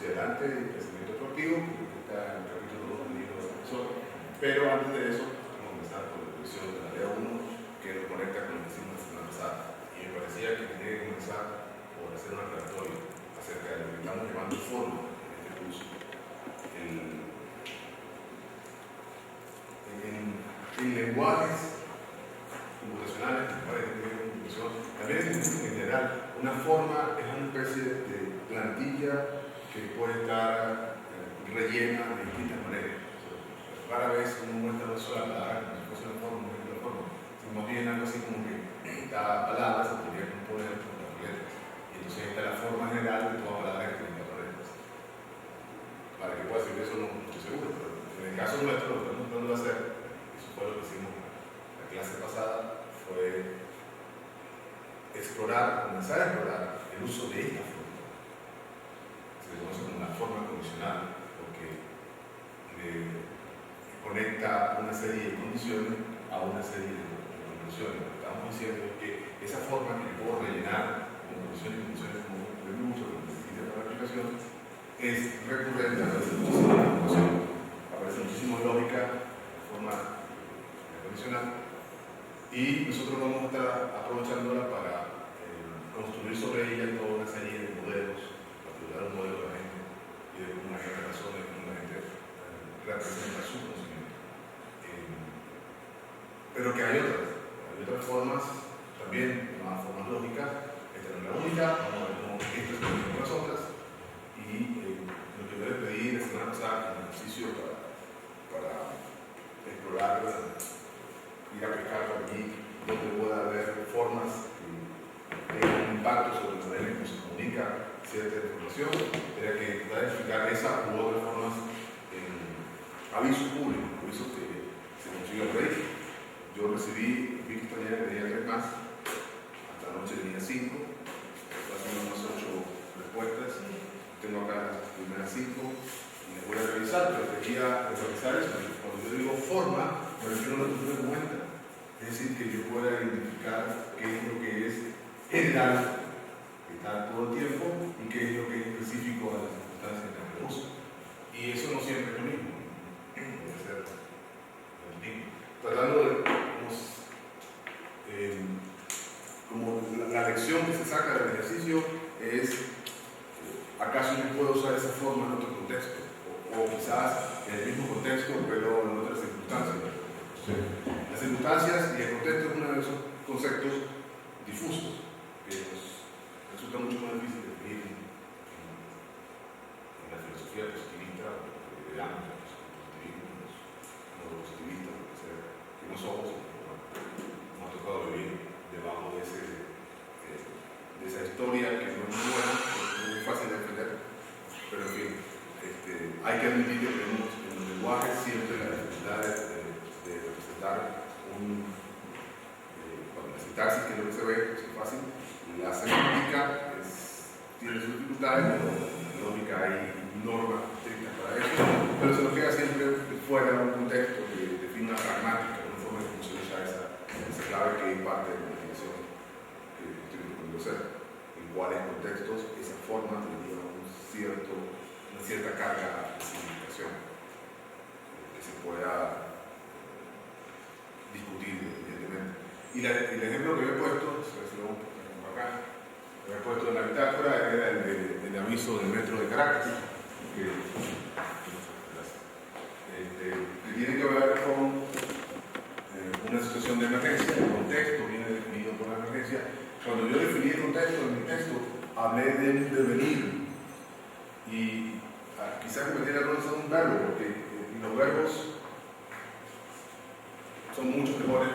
hacia adelante y crecimiento proactivo, que está en el capítulo 2 del libro del profesor. Pero antes de eso, vamos a comenzar con la revisión de la tarea 1, que lo conecta con lo que hicimos la semana pasada. Y me parecía que tenía que comenzar por hacer un aclaratorio acerca de lo que estamos llamando forma en este curso. En lenguajes computacionales, también en general, una forma es una especie de plantilla que puede estar rellena de distintas maneras. Rara vez uno muestra una sola palabra como si fuese una forma, sino más bien algo así como que cada palabra se podría componer con las letras. Y entonces esta es la forma general de toda palabra que tiene 4 letras. Para que pueda decir eso no estoy seguro, pero en el caso nuestro lo que estamos tratando de hacer, eso fue lo que hicimos la clase pasada, fue comenzar a explorar el uso de esta forma. Se conoce como la forma condicional, porque conecta una serie de condiciones a una serie de conclusiones. Estamos diciendo que esa forma que puedo rellenar con condiciones como de uso, que necesita para la aplicación, es recurrente, aparece muchísima información, aparece muchísima lógica de forma condicional, y nosotros vamos a estar aprovechándola para construir sobre ella toda una serie de modelos, capturar un modelo de la gente y de cómo la gente razona y cómo la gente representa su conocimiento. Pero que hay otras formas, también llamadas formas lógicas. Esta no es la única, vamos a ver cómo esto se con las otras. Y lo que yo les pedí la semana pasada, un ejercicio para explorar, ir a pescar por allí, donde pueda haber formas que tengan un impacto sobre la manera en que se comunica cierta información, era que identificar esa u otras formas en avisos públicos, avisos que se consiguió el rey. Yo recibí, vi que esta mañana tenía 3 más, hasta anoche tenía 5, haciendo unas 8 respuestas. Tengo acá las primeras 5 y las voy a revisar, pero quería revisar eso. Cuando yo digo forma, me refiero a lo que uno cuenta. Es decir, que yo pueda identificar qué es lo que es general, que está todo el tiempo, y qué es lo que es específico a las circunstancias en las que uso. Y eso no siempre es lo mismo. Puede ser el mismo. Tratando de, como la lección que se saca del ejercicio es, ¿acaso yo puedo usar esa forma en otro contexto? O quizás en el mismo contexto, pero en otras circunstancias. Sí. Las circunstancias y el contexto es uno de esos conceptos difusos que nos resulta mucho más difícil de definir en la filosofía positivista, o de ambos, los positivistas, lo que sea, que no somos, nos ha tocado vivir debajo de esa historia que no es muy buena, que es muy fácil de entender, pero en fin, hay que admitir que tenemos en los lenguajes siempre la necesidad de representar la sintaxis, que es lo que se ve, es fácil. La semántica tiene sus dificultades, pero en lógica hay normas estrictas para eso, pero se nos queda siempre fuera de un contexto que define una pragmática, una forma de funcionar esa clave que es parte de la definición que estoy tratando de hacer. En cuáles contextos esa forma tendría una cierta carga de significación que se pueda discutir evidentemente. Y el ejemplo que yo he puesto, acá, lo he puesto en la bitácora, era el aviso del metro de Caracas, que tiene que ver con una situación de emergencia. El contexto viene definido por la emergencia. Cuando yo definí el contexto en mi texto, hablé de un devenir, y quizás cometí el error de usar un verbo, porque los verbos son mucho mejores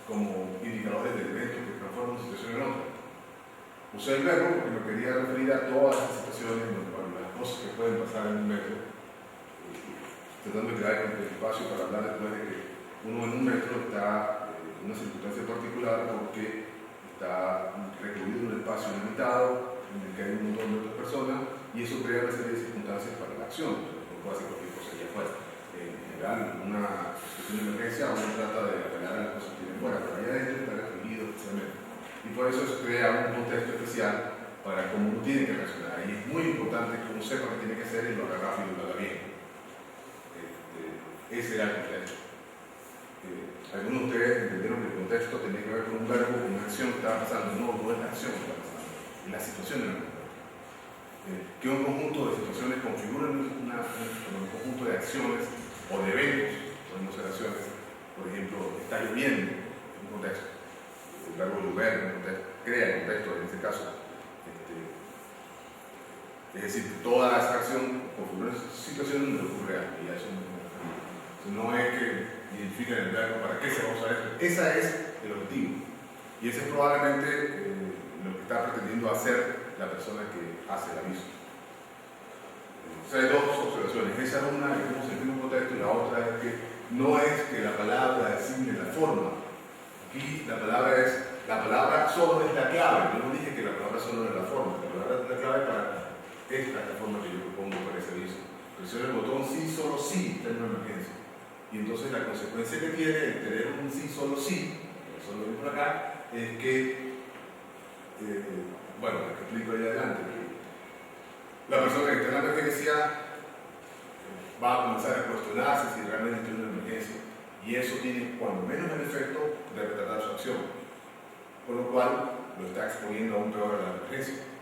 como indicadores de eventos que transforman una situación en otra. Usé el verbo porque me quería referir a todas las situaciones, a las cosas que pueden pasar en un metro, tratando de crear el espacio para hablar después de que uno en un metro está en una circunstancia particular porque está recluido en un espacio limitado en el que hay un montón de otras personas, y eso crea una serie de circunstancias para la acción. No puede hacer cualquier cosa allá afuera. En general, una situación de emergencia uno trata de apelar a las cosas que vienen fuera, pero allá adentro está recluido especialmente. Y por eso se crea un contexto especial para cómo uno tiene que reaccionar. Y es muy importante cómo sepa qué tiene que hacer y lo haga rápido y lo haga bien. Ese era el contexto. Algunos de ustedes entendieron que el contexto tenía que ver con un verbo, con una acción que estaba pasando. No, no es la acción que está pasando, es la situación de la contexto. Que un conjunto de situaciones configuran un conjunto de acciones o de eventos, podemos hacer acciones. Por ejemplo, está lloviendo en un contexto. El verbo llover en un contexto, crea contexto en este caso. Es decir, toda esa acción configura una situación donde ocurre algo. Y eso no es que identifiquen el verbo para qué se va a usar eso. Ese es el objetivo. Y ese es probablemente lo que está pretendiendo hacer la persona que hace el aviso. O sea, hay dos observaciones. Esa es una que vemos en el mismo contexto y la otra es que no es que la palabra designe la forma. Aquí la palabra solo es la clave. Yo no dije que la palabra solo era la forma. La palabra es la clave para esta forma que yo propongo para ese aviso. Presiona el botón sí, solo sí, está en una emergencia. Y entonces la consecuencia que tiene de tener un sí, solo sí, que eso lo vimos acá, es que, bueno, lo que explico ahí adelante, que la persona que está en la emergencia va a comenzar a cuestionarse si realmente tiene una emergencia. Y eso tiene, cuando menos, el efecto de retardar su acción. Con lo cual, lo está exponiendo aún peor a la emergencia.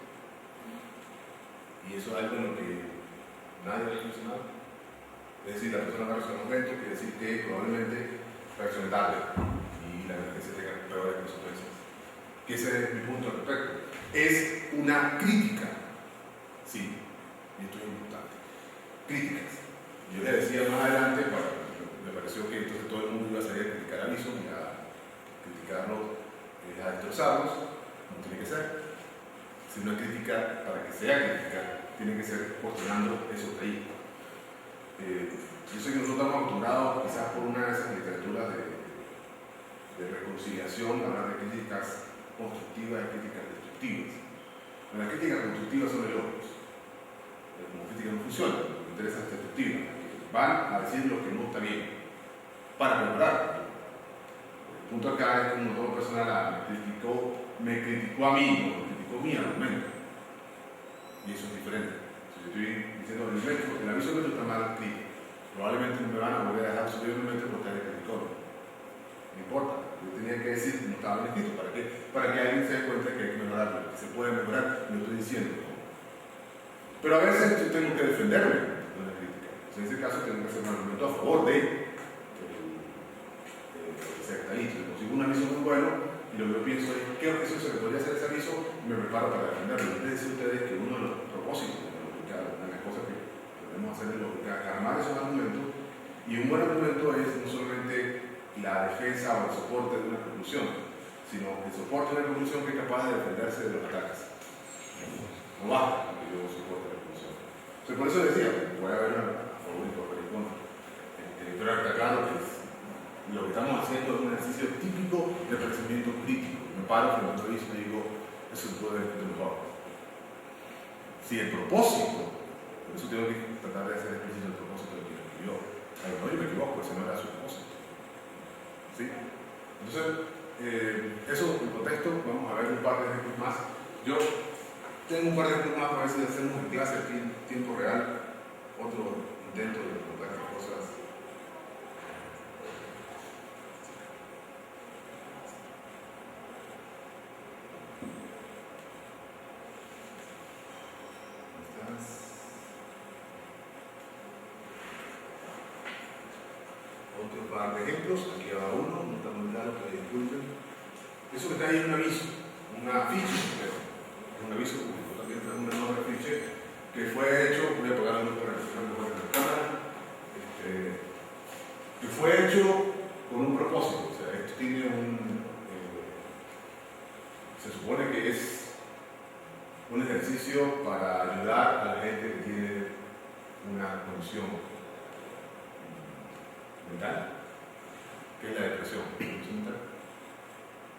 Y eso es algo en lo que nadie ha reflexionado. Es decir, la persona va a reaccionar un momento, quiere decir que probablemente reaccione tarde y la emergencia tenga peores consecuencias. Que ese es mi punto al respecto. Es una crítica. Sí, y esto es importante. Críticas. Yo le decía más adelante, me pareció que entonces todo el mundo iba a salir a criticar a Bison y a criticarlos, a destrozarlos. No tiene que ser. Si una crítica, para que sea crítica, tiene que ser cuestionando eso de ahí. Yo sé que nosotros estamos acostumbrados, quizás por una de esas literaturas de reconciliación, a hablar de críticas constructivas y críticas destructivas. Pero las críticas constructivas son de locos. Como crítica no funciona, lo que interesa es destructiva. Van a decir lo que no está bien, para mejorar. El punto acá es que un motor personal me criticó a mí, no me criticó mi argumento. Y eso es diferente. Si yo estoy diciendo el aviso que está mal escrito, probablemente no me van a volver a dejar superiormente porque está criticó. No importa. Yo tenía que decir que no estaba bien escrito. ¿Para qué? Para que alguien se dé cuenta que hay que mejorarlo, que se puede mejorar, lo estoy diciendo. Pero a veces yo tengo que defenderme de una crítica. En ese caso tengo que hacer un argumento a favor de sectarismo. Consigo un aviso muy bueno y lo que yo pienso es que eso se le podría hacer ese aviso y me preparo para defenderlo. Les decía a ustedes que uno de los propósitos de la lógica, una de las cosas que debemos hacer en lógica, es armar esos argumentos, y un buen argumento es no solamente la defensa o el soporte de una conclusión, sino el soporte de una conclusión que es capaz de defenderse de los ataques. No basta que yo soporte la conclusión. Entonces, por eso decía, voy a ver a favor y por en contra. Pero está claro que lo que estamos haciendo es un ejercicio típico de pensamiento crítico. Me paro frente a otro aviso y digo, eso se puede ver mejor. Si el propósito, por eso tengo que tratar de hacer explícito el propósito de quien escribió. A lo mejor yo me equivoco, ese no era su propósito. ¿Sí? Entonces, eso en contexto, vamos a ver un par de ejemplos más. Yo tengo un par de ejemplos más para ver si hacemos en clase aquí en tiempo real otro intento de contar las cosas. Otro par de ejemplos, aquí va uno, no está muy claro, pero disculpen. Eso que está ahí es un aviso, un afiche, un aviso público, también es un enorme afiche que fue hecho, voy a apagar la luz para que se vea la cámara, que fue hecho con un propósito, o sea, esto tiene se supone que es un ejercicio para ayudar a la gente que tiene una condición mental, que es la depresión, mental,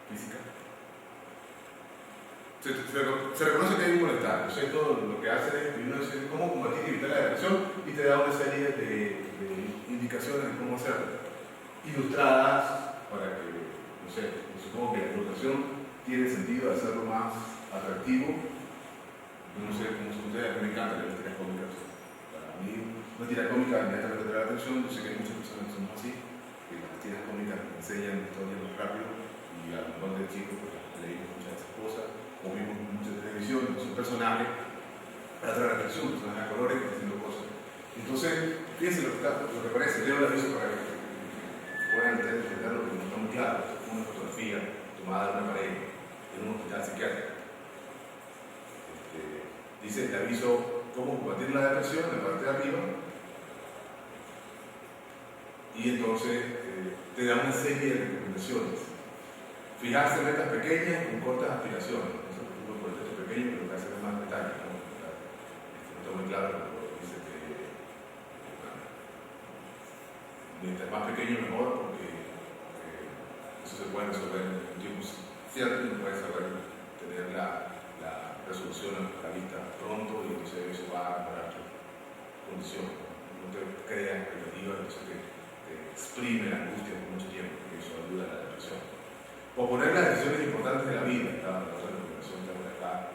física. Se reconoce que hay un malestar, ¿no es cierto? Lo que hace es uno dice cómo combatir y evitar la depresión y te da una serie de indicaciones de cómo hacerlo, ilustradas para que, no sé, supongo que la ilustración tiene sentido de hacerlo más atractivo. Yo no sé cómo se ustedes, a mí me encantan las tiras cómicas. Para mí, una tira cómica inmediatamente te da la atención. Yo sé que hay muchas personas que son así, que las tiras cómicas me enseñan historias más rápido, y a lo mejor de chico pues, leímos muchas de esas cosas, o vimos mucha televisión, son personajes para traer la atención, personajes a colores haciendo cosas. Entonces, fíjense lo que parece, leo el aviso para que puedan entender lo que no está muy claro. Una fotografía tomada de una pared en un hospital psiquiátrico. Dice el aviso cómo combatir la depresión en la parte de arriba, y entonces te da una serie de recomendaciones. Fijarse en metas pequeñas con cortas aspiraciones. Eso es un proyecto pequeño, pero que hace más detalles. No está muy claro, pero dice que mientras más pequeño mejor, porque eso se puede resolver en tiempos ciertos, y no puede tener la resolución a la vista pronto, y entonces eso va a mejorar tu condición. No te creas expectativas, eso te exprime la angustia por mucho tiempo, porque eso ayuda a la depresión. Posponer las decisiones importantes de la vida, la otra recomendación está,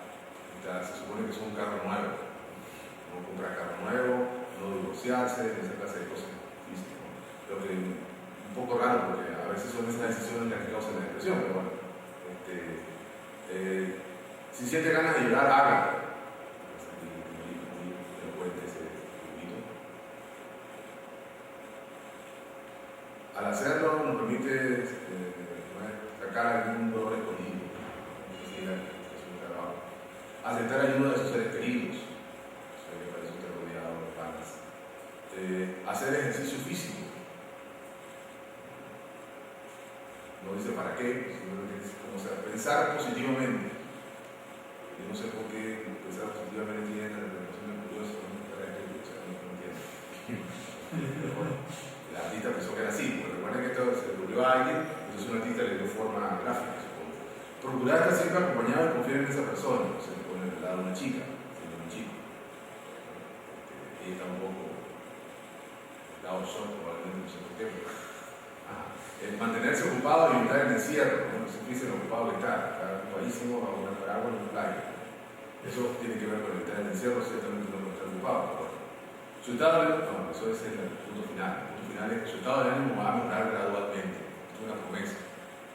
se supone que es un carro nuevo. No comprar carro nuevo, no divorciarse, esa clase de cosas físicas. Lo que es un poco raro, porque a veces son esas decisiones las que causan la depresión, pero bueno. Si siente ganas de llorar, hágalo. Muy elocuente ese libro. Al hacerlo nos permite sacar algún dolor escondido, aceptar ayuda de sus seres queridos, para eso te rodeado de panas, hacer ejercicio físico. No dice para qué, simplemente dice cómo sea, pensar positivamente. Yo no sé por qué pensar positivamente tiene la representación curiosa, no entiendo. Pero bueno, el artista pensó que era así, porque recuerden que esto se le ocurrió a alguien, entonces un artista le dio forma gráfica, supongo. Procurar estar siempre acompañado y confiar en esa persona, no se le pone al lado de una chica, siendo un chico. Ella está un poco dado shock, probablemente, no sé por qué, pero mantenerse ocupado y evitar el encierro, no se dice lo ocupado que está ocupadísimo a comer agua en la playa. Eso tiene que ver con evitar el encierro, ciertamente no está ocupado. Pero bueno. Su estado de ánimo, no, eso es el punto final. El punto final es que su estado de ánimo va a mejorar gradualmente. Es una promesa,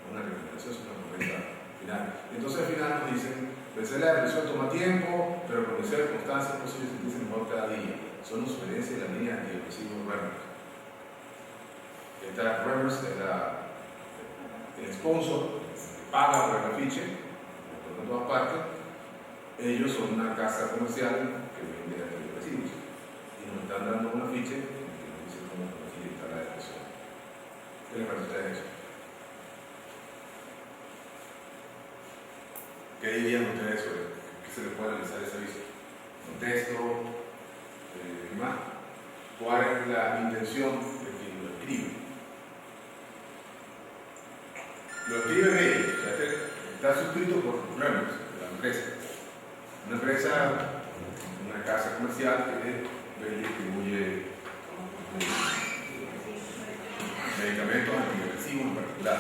una recomendación, es una promesa final. Entonces al final nos dicen, vencer la depresión toma tiempo, pero con vencer constancia es posible sentirse mejor cada día. Son las sugerencias de la línea antidepresivo Remmers. Esta Remmers es el sponsor que paga por el afiche, por todas partes. Ellos son una casa comercial que vende antidepresivos y nos están dando un afiche que nos dice cómo evitar la depresión. ¿Qué les parece a ustedes eso? ¿Qué dirían ustedes sobre qué se les puede analizar ese aviso? Contexto, ¿qué más? ¿Cuál es la intención de quien lo escribe? Lo escriben ellos, o sea, está suscrito por Remmers, la empresa. Una empresa, una casa comercial que distribuye medicamentos antidepresivos en particular.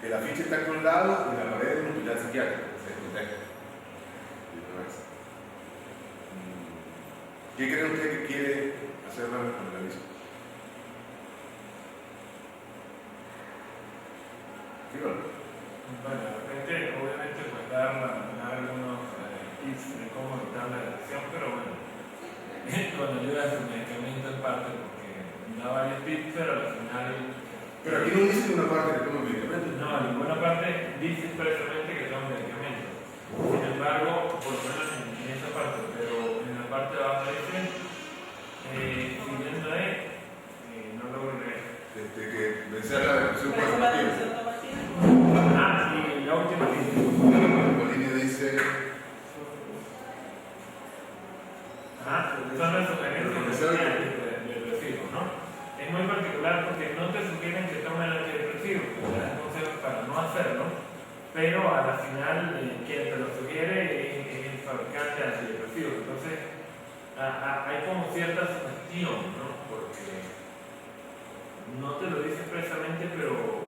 El afiche está colgado en la pared de un hospital psiquiátrico, ese es el contexto. ¿Qué creen ustedes que quiere hacer Remmers con el aviso? Bueno, de repente, obviamente, pues dar algunos tips de cómo evitar la depresión, pero bueno, con ayuda de su medicamento en parte, porque da varios tips, pero al final. Pero aquí no dice una parte que toma medicamentos. No, en ninguna parte dice expresamente que toma medicamentos. Sin embargo, por lo menos en esa parte, pero en la parte de abajo dice, siguiendo ahí, no logro leer. Que vencer la depresión por Ah, sí, la última línea dice. Son las sugerencias de depresivos, ¿no? Es muy particular porque no te sugieren que tomen antidepresivos, te dan consejos para no hacerlo, pero a la final quien te lo sugiere es el fabricante de antidepresivos. Entonces, hay como cierta sugestión, ¿no? Porque no te lo dice expresamente, pero